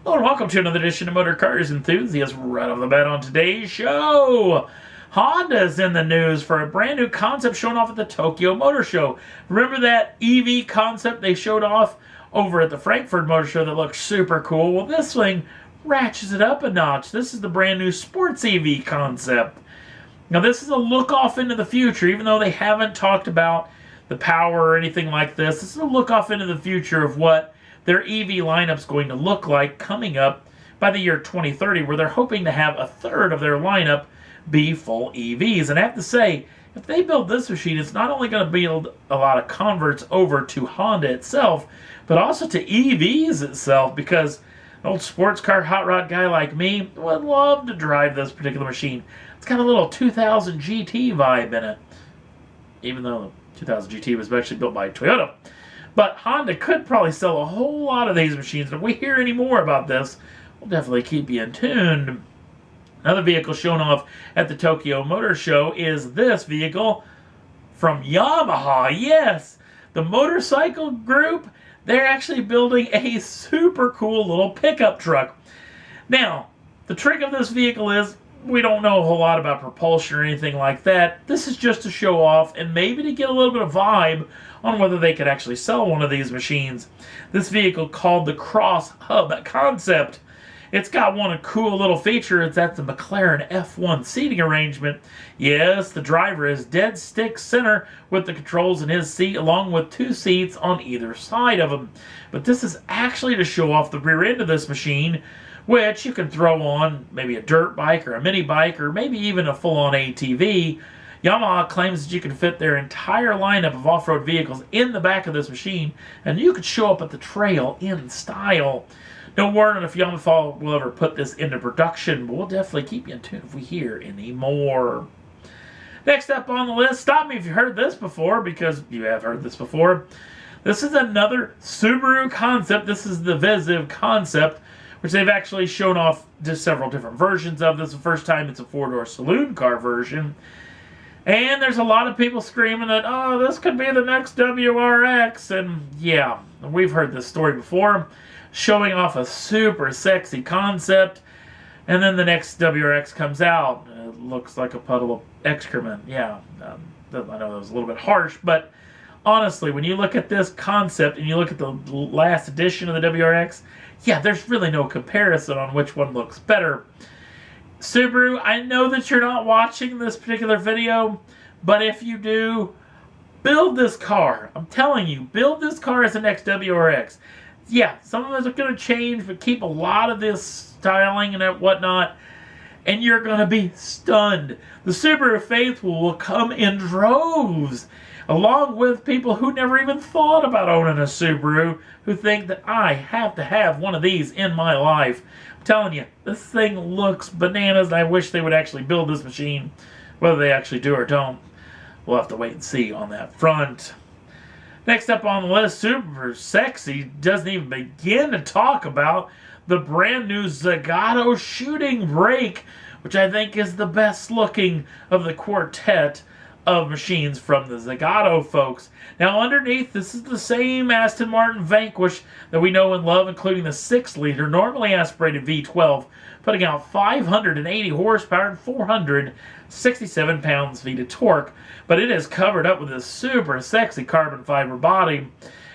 Hello and welcome to another edition of Motor Cars Enthusiasts. Right off the bat on today's show, Honda's in the news for a brand new concept shown off at the Tokyo Motor Show. Remember that EV concept they showed off over at the Frankfurt Motor Show that looked super cool? Well, this thing ratchets it up a notch. This is the brand new sports EV concept. Now, this is a look off into the future, even though they haven't talked about the power or anything like this. This is a look off into the future of what their EV lineup's going to look like coming up by the year 2030, where they're hoping to have a third of their lineup be full EVs. And I have to say, if they build this machine, it's not only going to build a lot of converts over to Honda itself, but also to EVs itself, because an old sports car hot rod guy like me would love to drive this particular machine. It's got a little 2000 GT vibe in it, even though the 2000 GT was actually built by Toyota. But Honda could probably sell a whole lot of these machines. And if we hear any more about this, we'll definitely keep you in tune. Another vehicle shown off at the Tokyo Motor Show is this vehicle from Yamaha. Yes, the motorcycle group, they're actually building a super cool little pickup truck. Now, the trick of this vehicle is we don't know a whole lot about propulsion or anything like that. This is just to show off and maybe to get a little bit of vibe on whether they could actually sell one of these machines. This vehicle, called the Cross Hub Concept, it's got one cool little feature. It's at the McLaren F1 seating arrangement. Yes, the driver is dead stick center with the controls in his seat, along with two seats on either side of him. But this is actually to show off the rear end of this machine, which you can throw on maybe a dirt bike or a mini bike or maybe even a full-on ATV. Yamaha claims that you can fit their entire lineup of off-road vehicles in the back of this machine, and you could show up at the trail in style. No word on if Yamaha will ever put this into production, but we'll definitely keep you in tune if we hear any more. Next up on the list, stop me if you've heard this before, because you have heard this before. This is another Subaru concept. This is the Viziv concept, which they've actually shown off just several different versions of. This is the first time it's a four-door saloon car version. And there's a lot of people screaming that, oh, this could be the next WRX. And yeah, we've heard this story before, showing off a super sexy concept. And then the next WRX comes out. It looks like a puddle of excrement. Yeah, I know that was a little bit harsh, but honestly, when you look at this concept and you look at the last edition of the WRX, yeah, there's really no comparison on which one looks better. Subaru, I know that you're not watching this particular video, but if you do, build this car. I'm telling you, build this car as the next WRX. Yeah, some of it's going to change, but keep a lot of this styling and whatnot, and you're going to be stunned. The Subaru faithful will come in droves, along with people who never even thought about owning a Subaru, who think that I have to have one of these in my life. I'm telling you, this thing looks bananas, and I wish they would actually build this machine. Whether they actually do or don't, we'll have to wait and see on that front. Next up on the list, super sexy, doesn't even begin to talk about the brand new Zagato shooting brake, which I think is the best looking of the quartet of machines from the Zagato folks. Now underneath, this is the same Aston Martin Vanquish that we know and love, including the 6-liter normally aspirated V12, putting out 580 horsepower and 467 pounds-feet of torque. But it is covered up with this super sexy carbon fiber body.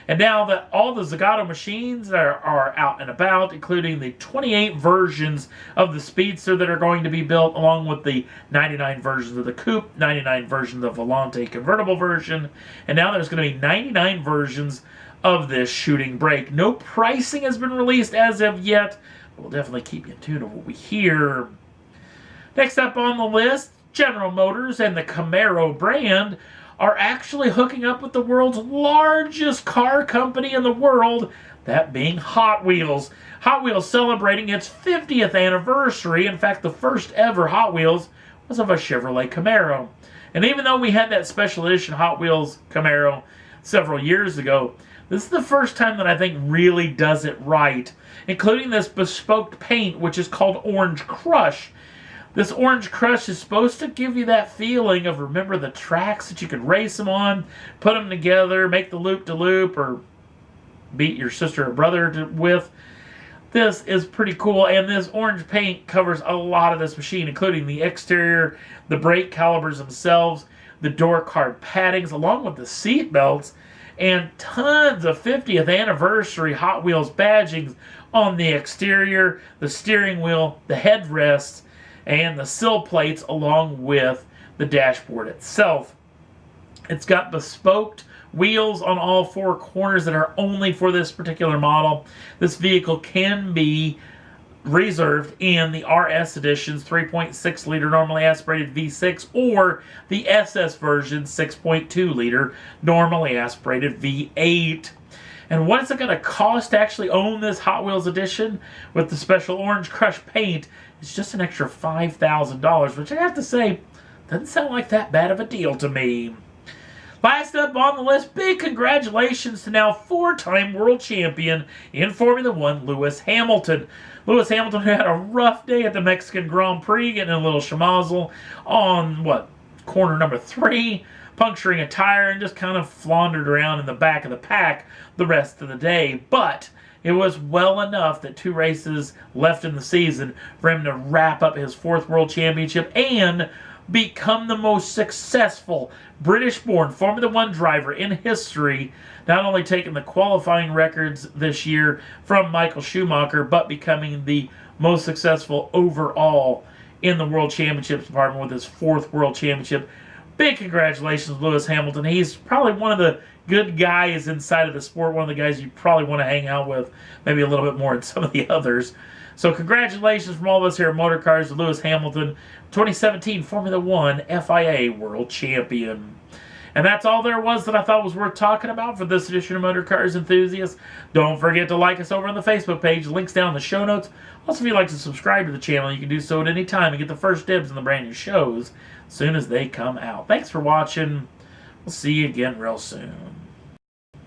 And now that all the Zagato machines are out and about, including the 28 versions of the Speedster that are going to be built, along with the 99 versions of the Coupe, 99 versions of the Volante convertible version, and now there's going to be 99 versions of this shooting brake. No pricing has been released as of yet, but we'll definitely keep you in tune of what we hear. Next up on the list, General Motors and the Camaro brand are actually hooking up with the world's largest car company in the world, that being Hot Wheels. Hot Wheels celebrating its 50th anniversary. In fact, the first ever Hot Wheels was of a Chevrolet Camaro. And even though we had that special edition Hot Wheels Camaro several years ago, this is the first time that I think really does it right, including this bespoke paint, which is called Orange Crush. This Orange Crush is supposed to give you that feeling of, remember the tracks that you could race them on, put them together, make the loop-de-loop, or beat your sister or brother with. This is pretty cool, and this orange paint covers a lot of this machine, including the exterior, the brake calipers themselves, the door card paddings, along with the seat belts, and tons of 50th anniversary Hot Wheels badgings on the exterior, the steering wheel, the headrests, and the sill plates, along with the dashboard itself. It's got bespoke wheels on all four corners that are only for this particular model. This vehicle can be reserved in the RS edition's 3.6 liter normally aspirated V6 or the SS version 6.2 liter normally aspirated V8. And what is it going to cost to actually own this Hot Wheels edition with the special orange crush paint? It's just an extra $5,000, which I have to say doesn't sound like that bad of a deal to me. Last up on the list, big congratulations to now 4-time world champion in Formula One, Lewis Hamilton. Lewis Hamilton, who had a rough day at the Mexican Grand Prix, getting a little schmozzle on, corner number 3, puncturing a tire, and just kind of floundered around in the back of the pack the rest of the day. But it was well enough that 2 races left in the season for him to wrap up his 4th world championship and become the most successful British-born Formula One driver in history, not only taking the qualifying records this year from Michael Schumacher, but becoming the most successful overall in the World Championships department with his 4th World Championship. Big congratulations, Lewis Hamilton. He's probably one of the good guys inside of the sport, one of the guys you probably want to hang out with, maybe a little bit more than some of the others. So congratulations from all of us here at Motor Cars to Lewis Hamilton, 2017 Formula One FIA World Champion. And that's all there was that I thought was worth talking about for this edition of Motor Cars Enthusiasts. Don't forget to like us over on the Facebook page. Links down in the show notes. Also, if you'd like to subscribe to the channel, you can do so at any time and get the first dibs on the brand new shows as soon as they come out. Thanks for watching. We'll see you again real soon.